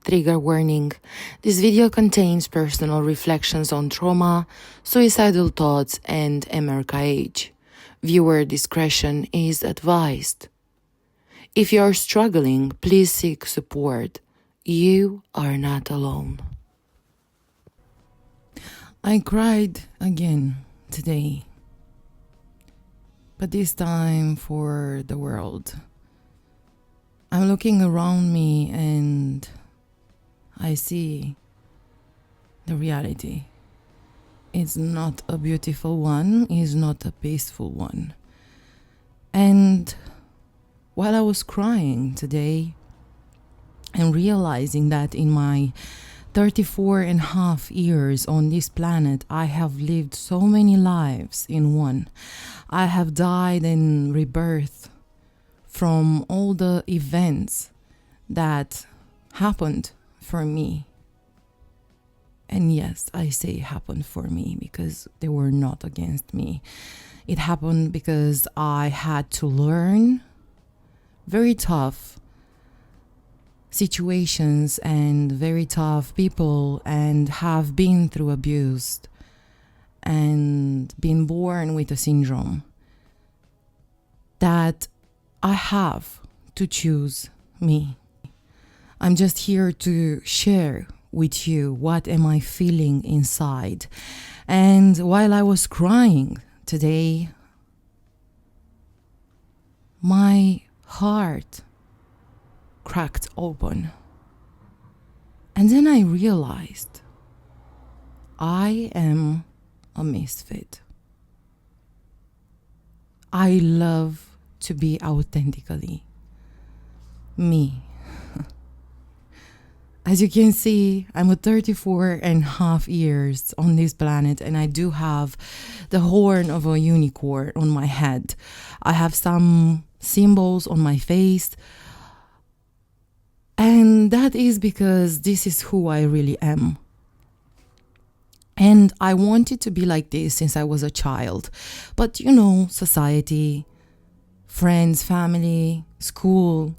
Trigger warning. This video contains personal reflections on trauma, suicidal thoughts, and MRKH. Viewer discretion is advised. If you are struggling, please seek support. You are not alone. I cried again today, but this time for the world. I'm looking around me and I see the reality. It's not a beautiful one, it's not a peaceful one. And while I was crying today and realizing that in my 34 and a half years on this planet, I have lived so many lives in one. I have died and rebirthed from all the events that happened for me. And yes, I say happened for me because they were not against me. It happened because I had to learn very tough situations and very tough people, and have been through abuse and been born with a syndrome, that I have to choose me. I'm just here to share with you what am I feeling inside. And while I was crying today, my heart cracked open. And then I realized I am a misfit. I love to be authentically me. As you can see, I'm a 34 and a half years on this planet, and I do have the horn of a unicorn on my head. I have some symbols on my face, and that is because this is who I really am. And I wanted to be like this since I was a child. But you know, society, friends, family, school,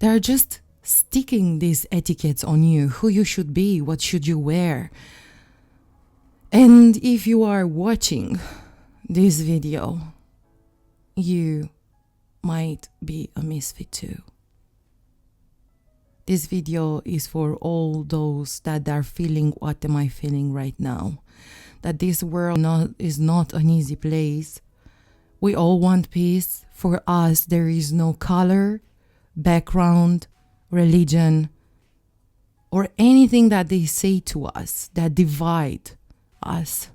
they're just sticking these etiquettes on you, who you should be, what should you wear. And if you are watching this video, you might be a misfit too. This video is for all those that are feeling what am I feeling right now. That this world is not an easy place. We all want peace. For us, there is no color, background, religion, or anything that they say to us that divide us.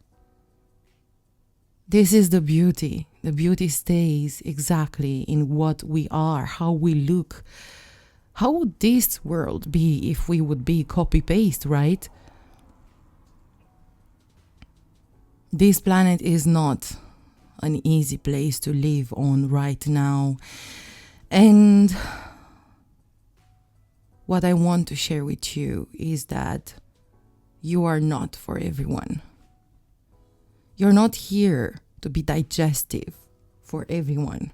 This is the beauty. The beauty stays exactly in what we are, how we look. How would this world be if we would be copy-paste, right? This planet is not an easy place to live on right now. And what I want to share with you is that you are not for everyone. You're not here to be digestive for everyone.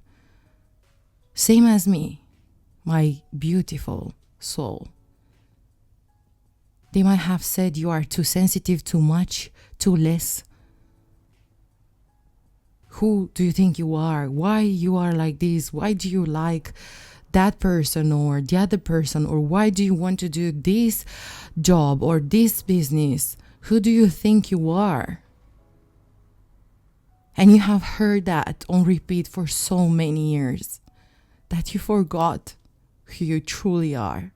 Same as me, my beautiful soul. They might have said you are too sensitive, too much, too less. Who do you think you are? Why you are like this? Why do you like that person or the other person? Or why do you want to do this job or this business? Who do you think you are? And you have heard that on repeat for so many years that you forgot who you truly are.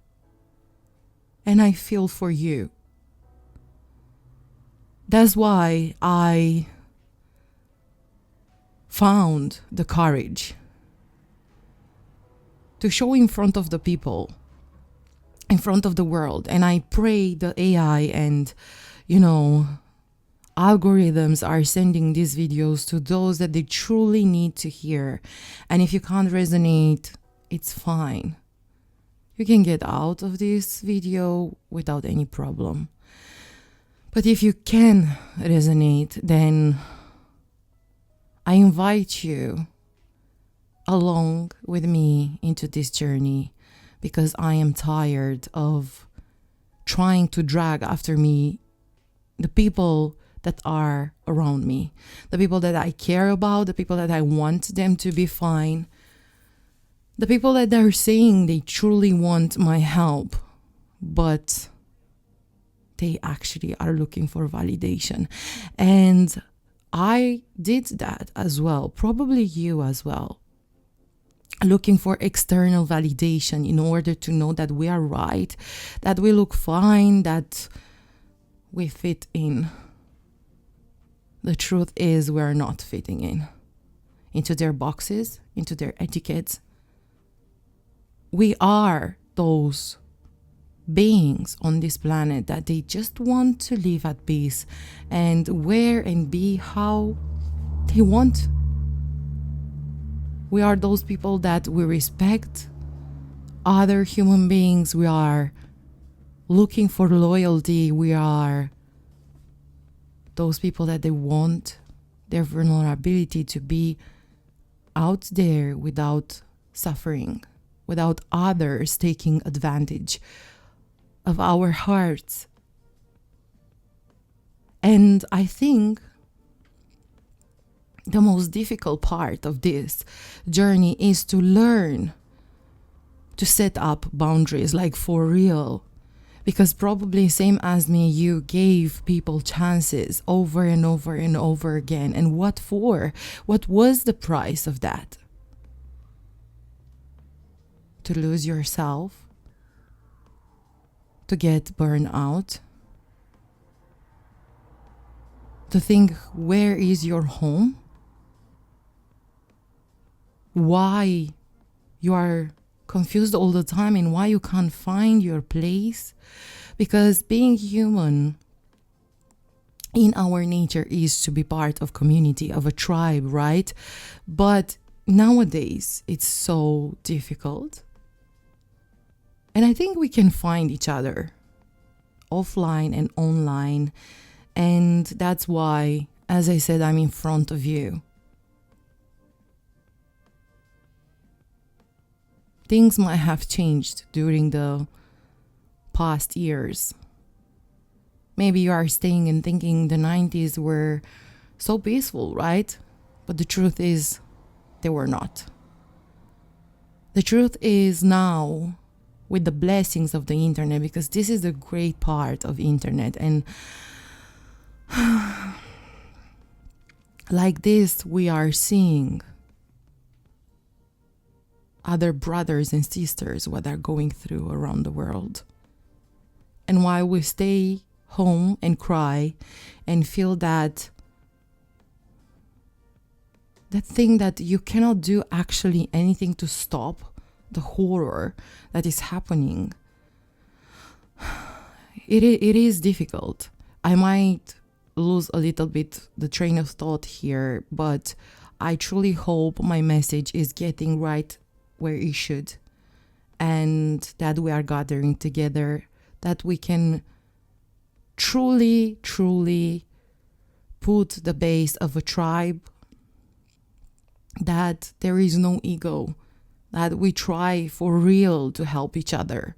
And I feel for you. That's why I found the courage to show in front of the people, in front of the world. And I pray the AI and, algorithms are sending these videos to those that they truly need to hear. And if you can't resonate, it's fine. You can get out of this video without any problem. But if you can resonate, then I invite you along with me into this journey, because I am tired of trying to drag after me the people that are around me, the people that I care about, the people that I want them to be fine, the people that are saying they truly want my help, but they actually are looking for validation. And I did that as well, probably you as well, looking for external validation in order to know that we are right, that we look fine, that we fit in. The truth is we're not fitting into their boxes, into their etiquettes. We are those beings on this planet that they just want to live at peace and wear and be how they want. We are those people that we respect other human beings. We are looking for loyalty. We are those people that they want their vulnerability to be out there without suffering, without others taking advantage of our hearts. And I think the most difficult part of this journey is to learn to set up boundaries, like for real. Because probably same as me, you gave people chances over and over and over again. And what for? What was the price of that? To lose yourself? To get burned out? To think, where is your home? Why you are confused all the time and why you can't find your place? Because being human in our nature is to be part of community, of a tribe, right? But nowadays it's so difficult. And I think we can find each other offline and online. And that's why, as I said, I'm in front of you. Things might have changed during the past years. Maybe you are staying and thinking the 90s were so peaceful, right? But the truth is, they were not. The truth is now, with the blessings of the internet, because this is the great part of internet, and like this, we are seeing other brothers and sisters what are going through around the world. And while we stay home and cry and feel that thing that you cannot do actually anything to stop the horror that is happening, it is difficult. I might lose a little bit the train of thought here, but I truly hope my message is getting right where it should, and that we are gathering together, that we can truly put the base of a tribe, that there is no ego, that we try for real to help each other.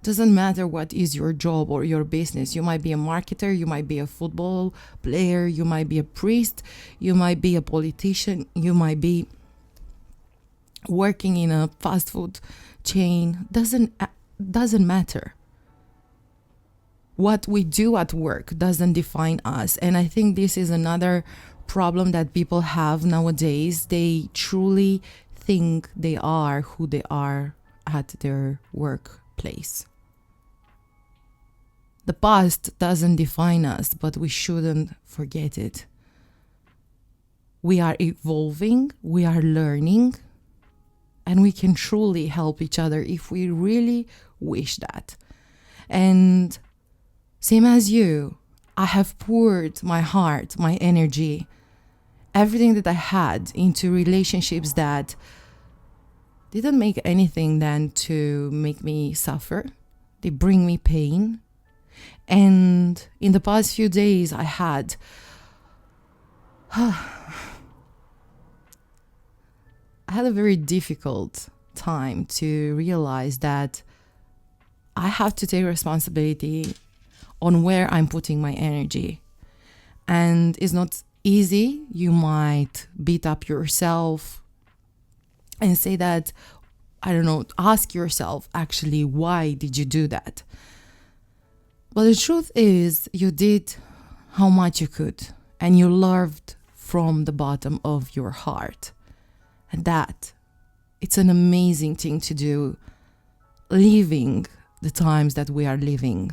Doesn't matter what is your job or your business. You might be a marketer, you might be a football player, you might be a priest, you might be a politician, you might be working in a fast food chain. Doesn't matter. What we do at work doesn't define us. And I think this is another problem that people have nowadays. They truly think they are who they are at their workplace. The past doesn't define us, but we shouldn't forget it. We are evolving, we are learning, and we can truly help each other if we really wish that. And same as you, I have poured my heart, my energy, everything that I had into relationships that didn't make anything than to make me suffer. They bring me pain. And in the past few days, I had a very difficult time to realize that I have to take responsibility on where I'm putting my energy. And it's not easy. You might beat up yourself and say that, I don't know, ask yourself actually, why did you do that? But the truth is, you did how much you could, and you loved from the bottom of your heart. And that, it's an amazing thing to do, living the times that we are living.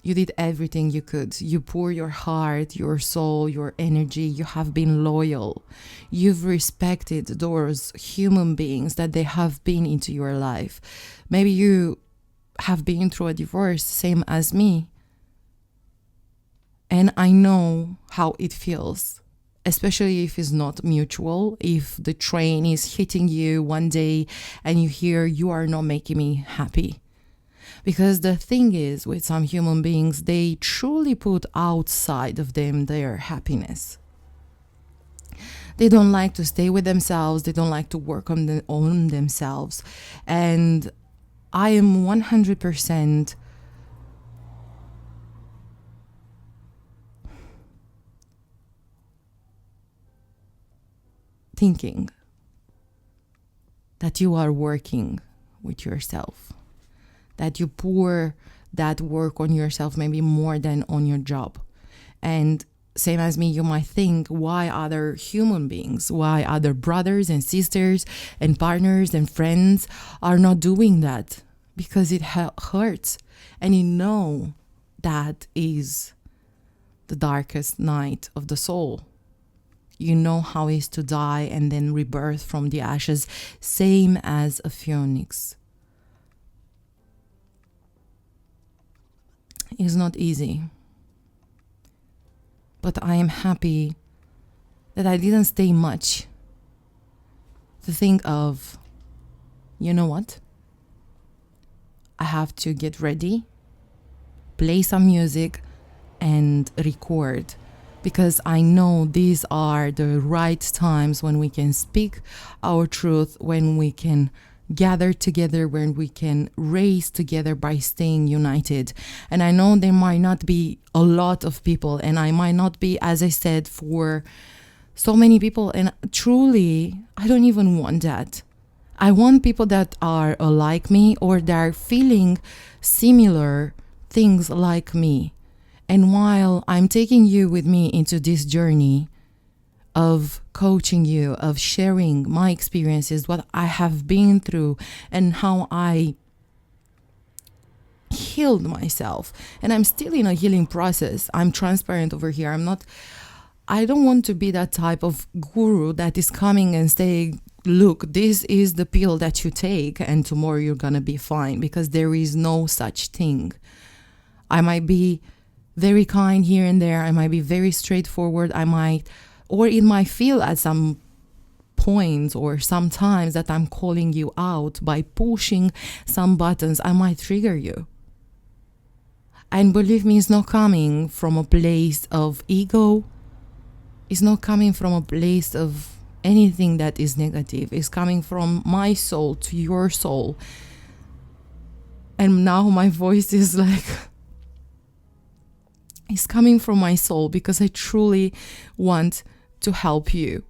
You did everything you could. You pour your heart, your soul, your energy. You have been loyal. You've respected those human beings that they have been into your life. Maybe you have been through a divorce, same as me. And I know how it feels, especially if it's not mutual, if the train is hitting you one day and you hear, you are not making me happy. Because the thing is, with some human beings, they truly put outside of them their happiness. They don't like to stay with themselves. They don't like to work on themselves. And I am 100% thinking that you are working with yourself, that you pour that work on yourself maybe more than on your job. And same as me, you might think, why other human beings, why other brothers and sisters and partners and friends are not doing that? Because it hurts. And you know that is the darkest night of the soul. You know how it is to die and then rebirth from the ashes, same as a phoenix. It's not easy. But I am happy that I didn't stay much to think of, you know what? I have to get ready, play some music, and record. Because I know these are the right times when we can speak our truth, when we can gather together, when we can race together by staying united. And I know there might not be a lot of people, and I might not be, as I said, for so many people. And truly, I don't even want that. I want people that are like me, or that are feeling similar things like me. And while I'm taking you with me into this journey of coaching you, of sharing my experiences, what I have been through, and how I healed myself. And I'm still in a healing process. I'm transparent over here. I don't want to be that type of guru that is coming and saying, look, this is the pill that you take and tomorrow you're gonna be fine, because there is no such thing. I might be very kind here and there. I might be very straightforward. Or it might feel at some points or sometimes that I'm calling you out by pushing some buttons. I might trigger you. And believe me, it's not coming from a place of ego. It's not coming from a place of anything that is negative. It's coming from my soul to your soul. And now my voice is like, it's coming from my soul, because I truly want to help you.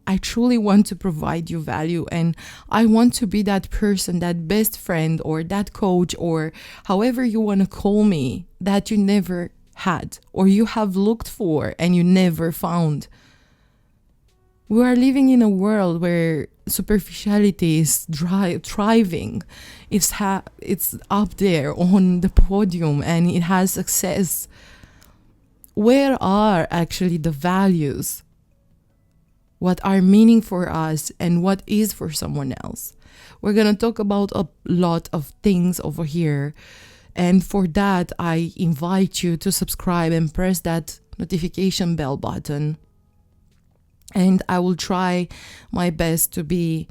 I truly want to provide you value, and I want to be that person, that best friend, or that coach, or however you want to call me, that you never had, or you have looked for and you never found. We are living in a world where superficiality is thriving. It's up there on the podium and it has success. Where are actually the values? What are meaning for us and what is for someone else? We're going to talk about a lot of things over here. And for that, I invite you to subscribe and press that notification bell button. And I will try my best to be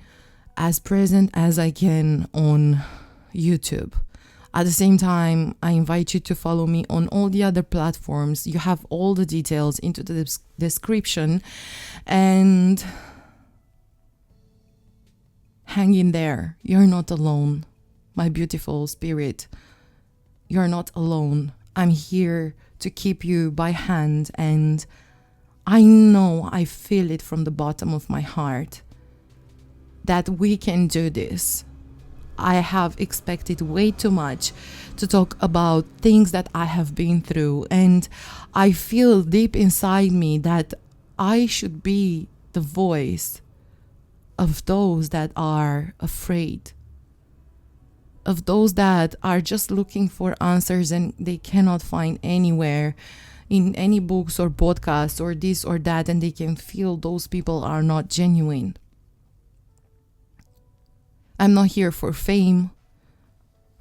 as present as I can on YouTube. At the same time, I invite you to follow me on all the other platforms. You have all the details into the description. And Hang in there. You're not alone. My beautiful spirit, you're not alone. I'm here to keep you by hand, and I know, I feel it from the bottom of my heart that we can do this. I have expected way too much to talk about things that I have been through, and I feel deep inside me that I should be the voice of those that are afraid, of those that are just looking for answers and they cannot find anywhere in any books or podcasts or this or that, and they can feel those people are not genuine. I'm not here for fame.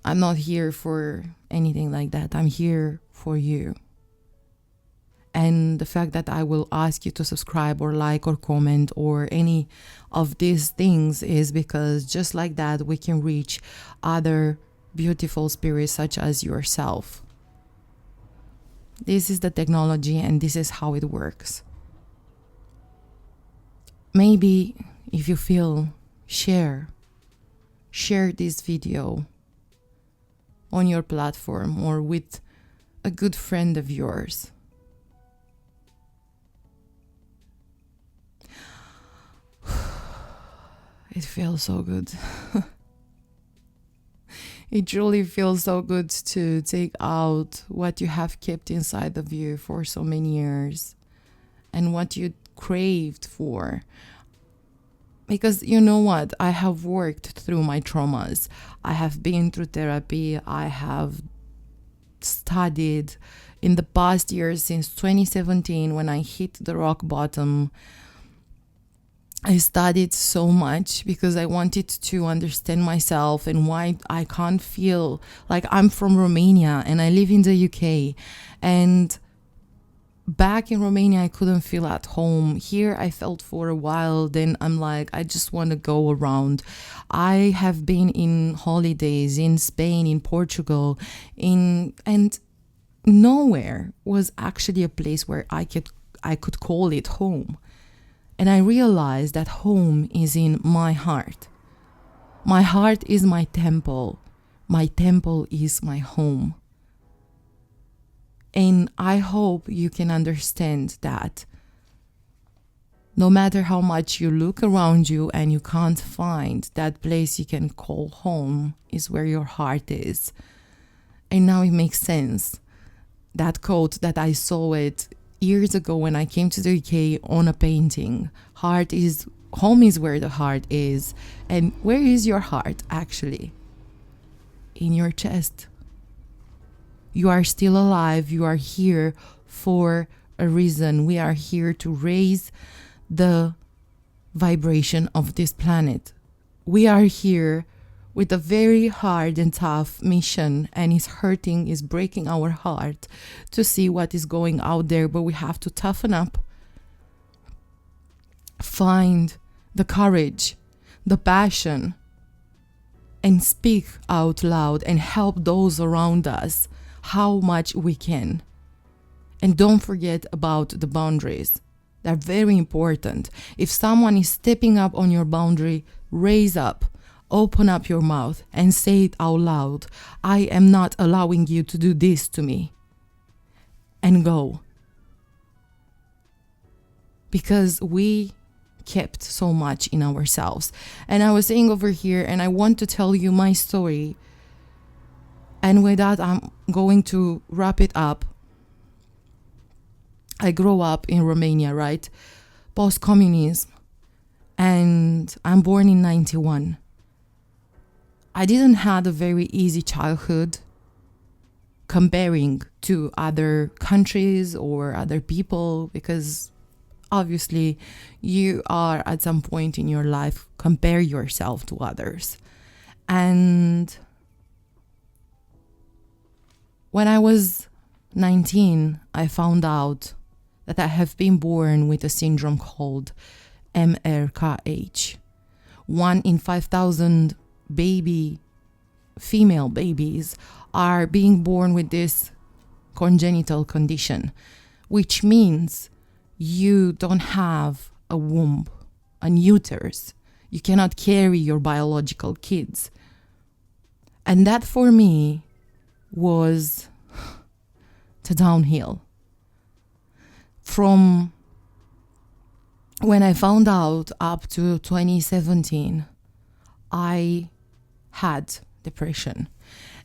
I'm not here for anything like that. I'm here for you. And the fact that I will ask you to subscribe or like or comment or any of these things is because just like that, we can reach other beautiful spirits such as yourself. This is the technology and this is how it works. Maybe if you feel, share this video on your platform or with a good friend of yours. It feels so good. It truly feels so good to take out what you have kept inside of you for so many years and what you craved for. Because you know what? I have worked through my traumas. I have been through therapy. I have studied in the past years since 2017 when I hit the rock bottom. I studied so much because I wanted to understand myself and why I can't feel like I'm from Romania and I live in the UK. And back in Romania, I couldn't feel at home. Here, I felt for a while. Then I'm like, I just want to go around. I have been in holidays in Spain, in Portugal, and nowhere was actually a place where I could call it home. And I realized that home is in my heart. My heart is my temple. My temple is my home. And I hope you can understand that no matter how much you look around you and you can't find that place you can call home is where your heart is. And now it makes sense. That quote that I saw it years ago when I came to the UK on a painting. Home is where the heart is. And where is your heart actually? In your chest. You are still alive. You are here for a reason. We are here to raise the vibration of this planet. We are here with a very hard and tough mission, and it's hurting, it's breaking our heart to see what is going out there, but we have to toughen up, find the courage, the passion, and speak out loud and help those around us how much we can. And don't forget about the boundaries. They're very important. If someone is stepping up on your boundary, raise up. Open up your mouth and say it out loud. I am not allowing you to do this to me. And go. Because we kept so much in ourselves. And I was saying over here, and I want to tell you my story. And with that, I'm going to wrap it up. I grew up in Romania, right? Post-communism. And I'm born in 91. I didn't have a very easy childhood comparing to other countries or other people, because obviously you are at some point in your life compare yourself to others. And when I was 19, I found out that I have been born with a syndrome called MRKH. 1 in 5,000 female babies are being born with this congenital condition, which means you don't have a womb, an uterus. You cannot carry your biological kids. And that for me was the downhill. From when I found out up to 2017, I had depression.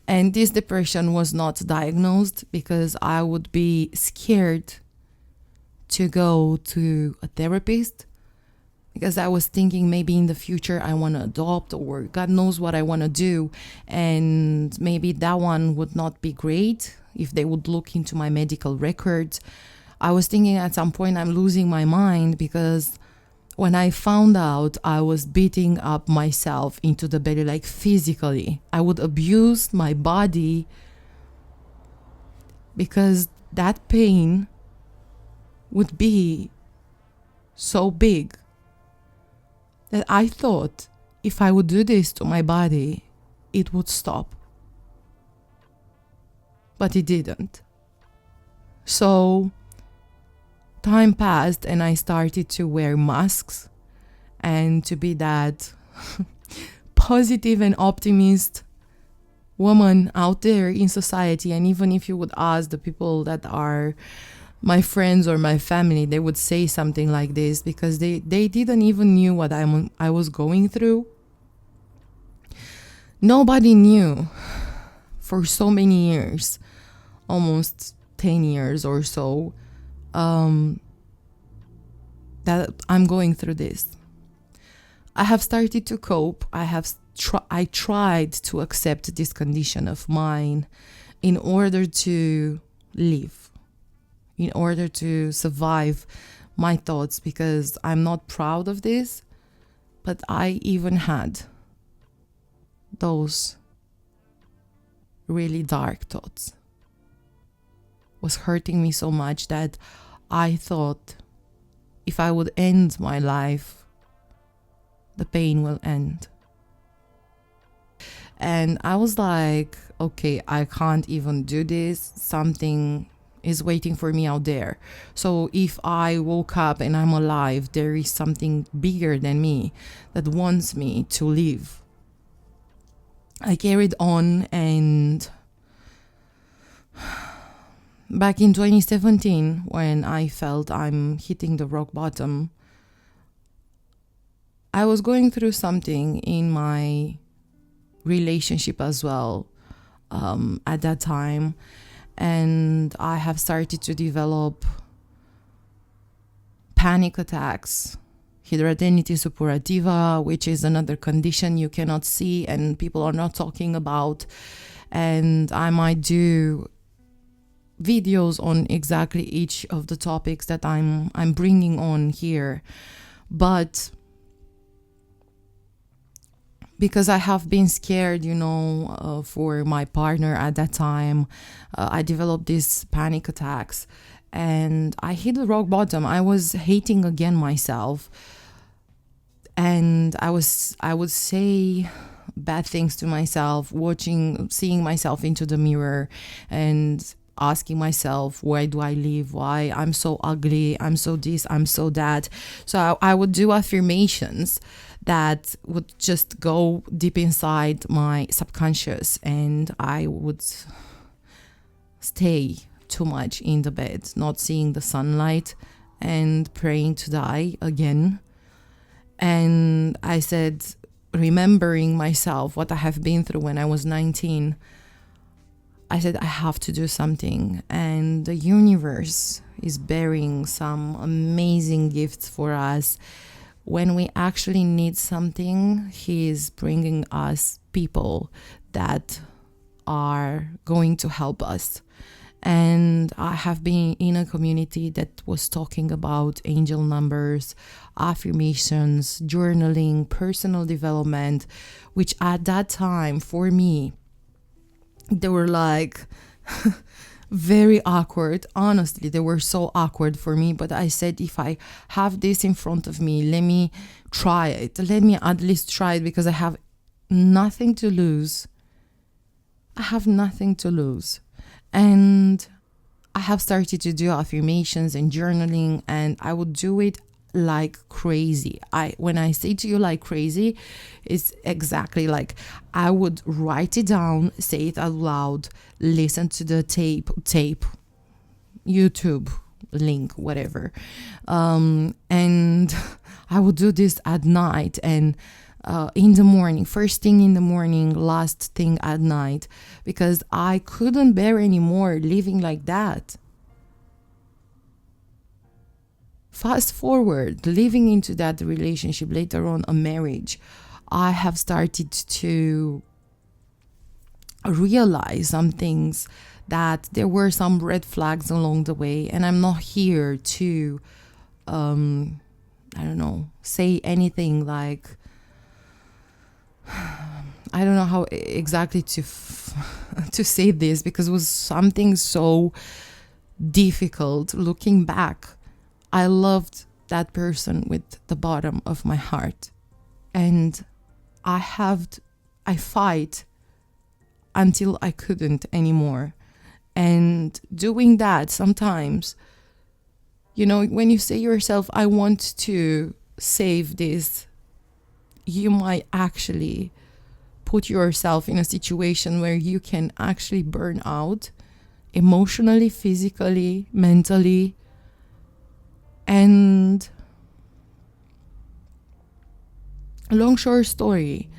And this depression was not diagnosed because I would be scared to go to a therapist, because I was thinking maybe in the future I want to adopt, or God knows what I want to do. And maybe that one would not be great if they would look into my medical records. I was thinking at some point I'm losing my mind, because when I found out, I was beating up myself into the belly, like physically. I would abuse my body because that pain would be so big that I thought if I would do this to my body, it would stop. But it didn't. So time passed and I started to wear masks and to be that positive and optimist woman out there in society. And even if you would ask the people that are my friends or my family, they would say something like this, because they didn't even knew what I was going through. Nobody knew for so many years, almost 10 years or so, that I'm going through this. I have started to cope. I tried to accept this condition of mine in order to live, in order to survive my thoughts, because I'm not proud of this, but I even had those really dark thoughts. Was hurting me so much that I thought if I would end my life, the pain will end. And I was like, okay, I can't even do this. Something is waiting for me out there. So if I woke up and I'm alive, there is something bigger than me that wants me to live. I carried on, and back in 2017, when I felt I'm hitting the rock bottom, I was going through something in my relationship as well at that time. And I have started to develop panic attacks, hidradenitis suppurativa, which is another condition you cannot see and people are not talking about. And I might do videos on exactly each of the topics that I'm bringing on here. But because I have been scared, for my partner at that time, I developed these panic attacks and I hit the rock bottom. I was hating again myself, and I would say bad things to myself, seeing myself into the mirror and asking myself, why do I live? Why I'm so ugly? I'm so this, I'm so that. So I would do affirmations that would just go deep inside my subconscious, and I would stay too much in the bed, not seeing the sunlight and praying to die again. And I said, remembering myself, what I have been through when I was 19, I said, I have to do something. And the universe is bearing some amazing gifts for us. When we actually need something, he is bringing us people that are going to help us. And I have been in a community that was talking about angel numbers, affirmations, journaling, personal development, which at that time for me, they were like very awkward. Honestly, they were so awkward for me. But I said, if I have this in front of me, let me try it. Let me at least try it, because I have nothing to lose. I have nothing to lose. And I have started to do affirmations and journaling, and I would do it like crazy. When I say to you like crazy, it's exactly like I would write it down, say it out loud, listen to the tape, YouTube link, whatever. And I would do this at night and in the morning, first thing in the morning, last thing at night, because I couldn't bear anymore living like that. Fast forward, living into that relationship, later on a marriage, I have started to realize some things, that there were some red flags along the way, and I'm not here to, say anything like, I don't know how exactly to say this, because it was something so difficult. Looking back, I loved that person with the bottom of my heart, and I fight until I couldn't anymore. And doing that sometimes, when you say yourself, I want to save this, you might actually put yourself in a situation where you can actually burn out emotionally, physically, mentally. And long short story,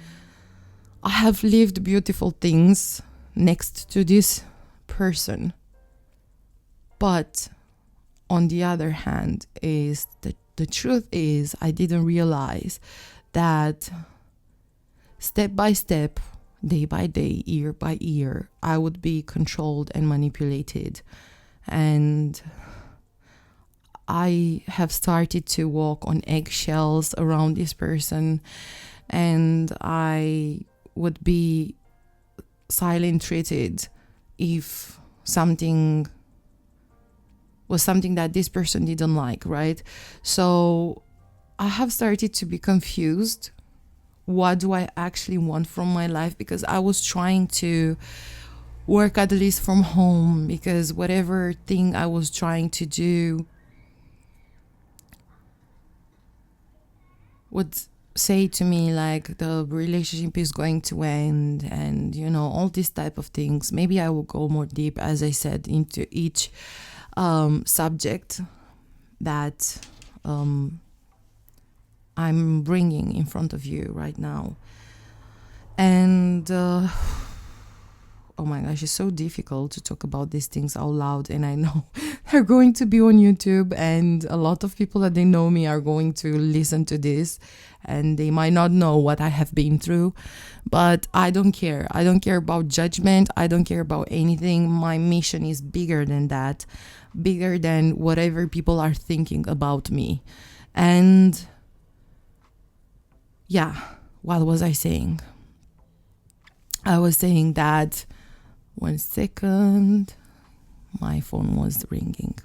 I have lived beautiful things next to this person, but on the other hand, is the truth is I didn't realize that step by step, day by day, year by year, I would be controlled and manipulated. And I have started to walk on eggshells around this person, and I would be silent treated if something was something that this person didn't like, right? So I have started to be confused. What do I actually want from my life? Because I was trying to work at least from home, because whatever thing I was trying to do would say to me like the relationship is going to end, and all these type of things. Maybe I will go more deep, as I said, into each subject that I'm bringing in front of you right now. And oh my gosh, it's so difficult to talk about these things out loud, and I know they're going to be on YouTube, and a lot of people that they know me are going to listen to this, and they might not know what I have been through, but I don't care. I don't care about judgment. I don't care about anything. My mission is bigger than that, bigger than whatever people are thinking about me. And yeah, what was I saying? I was saying that, 1 second, my phone was ringing.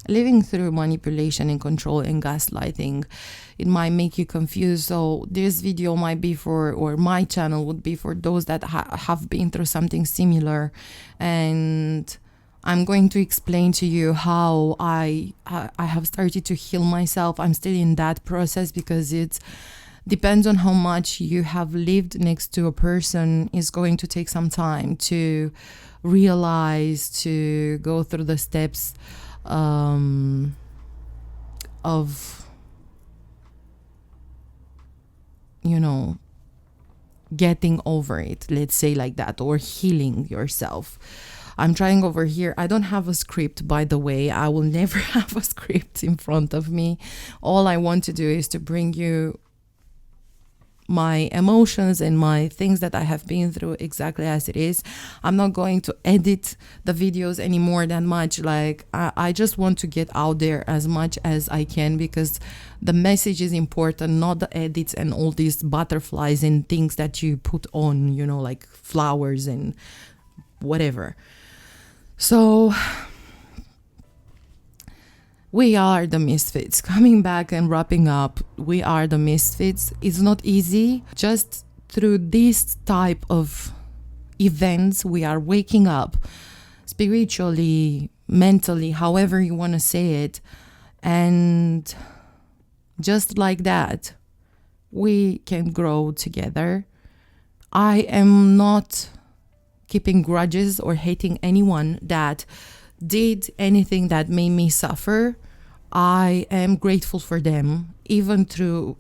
Living through manipulation and control and gaslighting, it might make you confused. So this video might be for, or my channel would be for those that have been through something similar. And I'm going to explain to you how I have started to heal myself. I'm still in that process, because it depends on how much you have lived next to a person. It's going to take some time to realize, to go through the steps of getting over it, let's say like that, or healing yourself. I'm trying over here. I don't have a script, by the way. I will never have a script in front of me. All I want to do is to bring you my emotions and my things that I have been through exactly as it is. I'm not going to edit the videos anymore that much. Like I just want to get out there as much as I can, because the message is important, not the edits and all these butterflies and things that you put on, like flowers and whatever. So we are the Misfits. Coming back and wrapping up, we are the Misfits. It's not easy. Just through this type of events, we are waking up spiritually, mentally, however you want to say it. And just like that, we can grow together. I am not keeping grudges or hating anyone that did anything that made me suffer. I am grateful for them, even through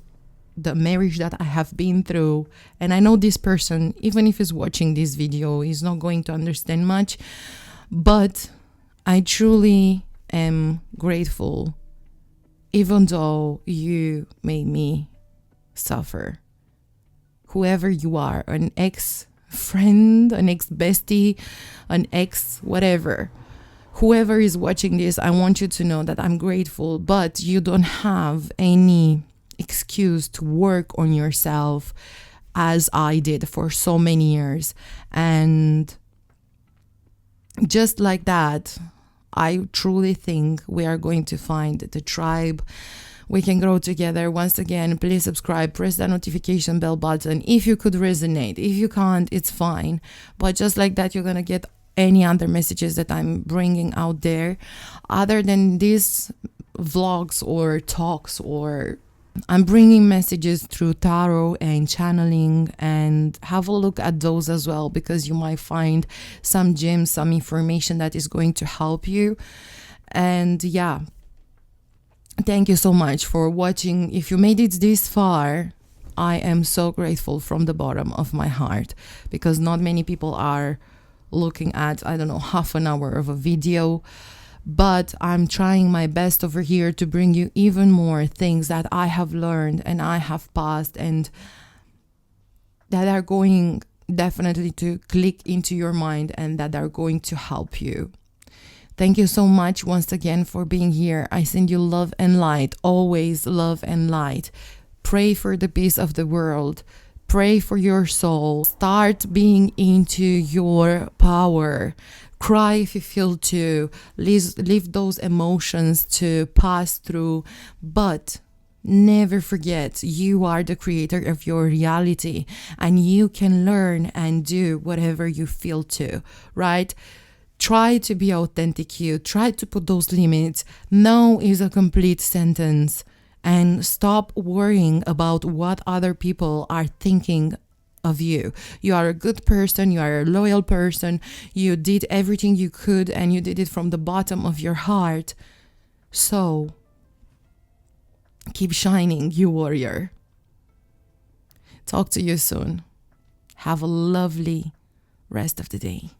the marriage that I have been through. And I know this person, even if he's watching this video, is not going to understand much, but I truly am grateful, even though you made me suffer. Whoever you are, an ex-friend, an ex-bestie, an ex-whatever, whoever is watching this, I want you to know that I'm grateful, but you don't have any excuse to work on yourself as I did for so many years. And just like that, I truly think we are going to find the tribe. We can grow together. Once again, please subscribe, press that notification bell button if you could resonate. If you can't, it's fine. But just like that, you're going to get any other messages that I'm bringing out there. Other than these vlogs or talks, or I'm bringing messages through tarot and channeling, and have a look at those as well, because you might find some gems, some information that is going to help you. And yeah, thank you so much for watching. If you made it this far, I am so grateful from the bottom of my heart, because not many people are looking at, I don't know, half an hour of a video. But I'm trying my best over here to bring you even more things that I have learned and I have passed, and that are going definitely to click into your mind and that are going to help you. Thank you so much once again for being here. I send you love and light, always love and light. Pray for the peace of the world. Pray for your soul. Start being into your power. Cry if you feel to. Leave those emotions to pass through. But never forget, you are the creator of your reality, and you can learn and do whatever you feel to, right? Try to be authentic you. Try to put those limits. No is a complete sentence. And stop worrying about what other people are thinking of you. You are a good person. You are a loyal person. You did everything you could, and you did it from the bottom of your heart. So keep shining, you warrior. Talk to you soon. Have a lovely rest of the day.